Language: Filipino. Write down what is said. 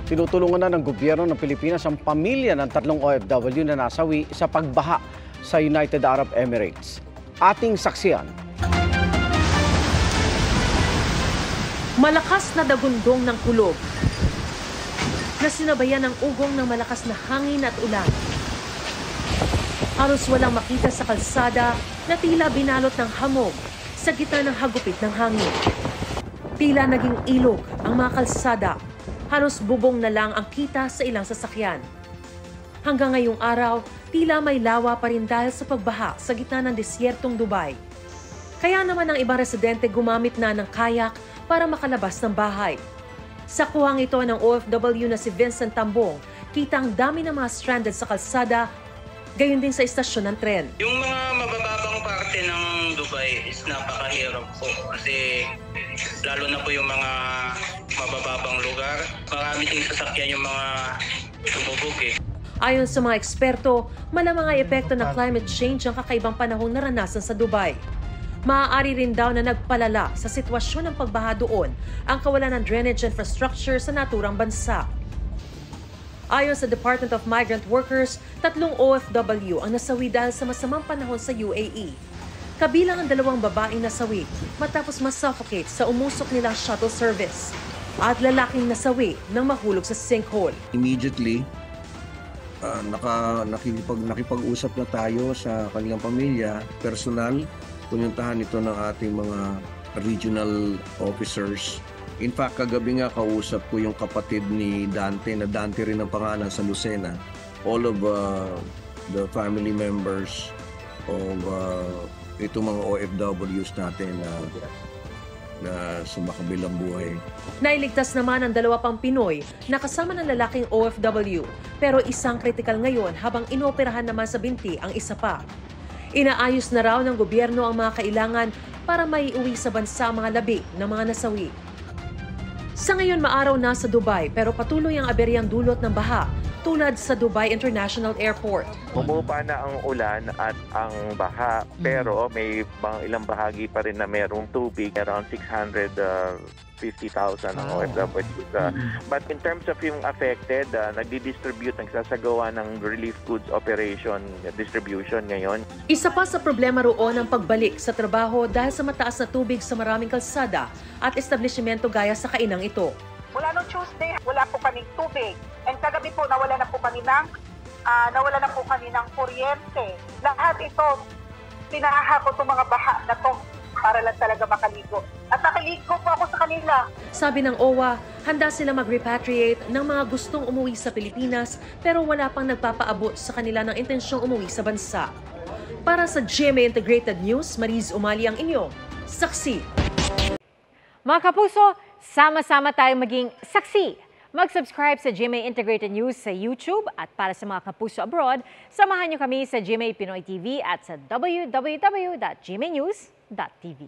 Tinutulungan na ng gobyerno ng Pilipinas ang pamilya ng 3 OFW na nasawi sa pagbaha sa United Arab Emirates. Ating saksiyan. Malakas na dagundong ng kulog na sinabayan ng ugong ng malakas na hangin at ulan. Halos walang makita sa kalsada na tila binalot ng hamog sa gitna ng hagupit ng hangin. Tila naging ilog ang mga kalsada. Halos bubong na lang ang kita sa ilang sasakyan. Hanggang ngayong araw, tila may lawa pa rin dahil sa pagbaha sa gitna ng desyertong Dubai. Kaya naman ang ibang residente gumamit na ng kayak para makalabas ng bahay. Sa kuhang ito ng OFW na si Vincent Tambong, kita ang dami ng mga stranded sa kalsada, gayon din sa istasyon ng tren. Yung mga mabababang parte ng Dubai is napakahirap po kasi lalo na po yung mga mabababang lugar. Marami ding sasakyan yung mga tumubog eh. Ayon sa mga eksperto, malamang ay epekto ng climate change ang kakaibang panahong naranasan sa Dubai. Maaari rin daw na nagpalala sa sitwasyon ng pagbaha doon ang kawalan ng drainage infrastructure sa naturang bansa. Ayon sa Department of Migrant Workers, 3 OFW ang nasawi dahil sa masamang panahon sa UAE. Kabilang ang 2 babaeng nasawi matapos masuffocate sa umusok nilang shuttle service at lalaking nasawi nang mahulog sa sinkhole. Immediately, nakipag-usap na tayo sa kanilang pamilya, personal, pununtahan ito ng ating mga regional officers. In fact, kagabi nga kausap ko yung kapatid ni Dante, na Dante rin ang pangalan sa Lucena. All of the family members of itong mga OFWs natin na sumakabilang buhay. Nailigtas naman ang 2 pang Pinoy na kasama ng lalaking OFW, pero isang kritikal ngayon habang inooperahan naman sa binti ang isa pa. Inaayos na raw ng gobyerno ang mga kailangan para maiuwi sa bansa ang mga labi ng mga nasawi. Sa ngayon maaraw na sa Dubai pero patuloy ang aberyang dulot ng baha tulad sa Dubai International Airport. Bumuba na ang ulan at ang baha pero may ilang bahagi pa rin na mayroong tubig, around 650,000 ang OFWs. But in terms of yung affected, nagdi-distribute, nagsasagawa ng relief goods operation, distribution ngayon. Isa pa sa problema roon ang pagbalik sa trabaho dahil sa mataas na tubig sa maraming kalsada at establishmento gaya sa kainang ito. Mula noong Tuesday, wala po kaming tubig. And kagabi po, nawala na po kami ng kuryente. Lahat ito, pinahahakot itong mga baha na to para lang talaga makaligo. At nakaligo po ako sa kanila. Sabi ng OWA, handa sila mag-repatriate ng mga gustong umuwi sa Pilipinas pero wala pang nagpapaabot sa kanila ng intensyong umuwi sa bansa. Para sa GMA Integrated News, Mariz Umali ang inyong saksi. Mga kapuso, sama-sama tayong maging saksi. Mag-subscribe sa GMA Integrated News sa YouTube at para sa mga kapuso abroad, samahan niyo kami sa GMA Pinoy TV at sa www.gmanews.tv.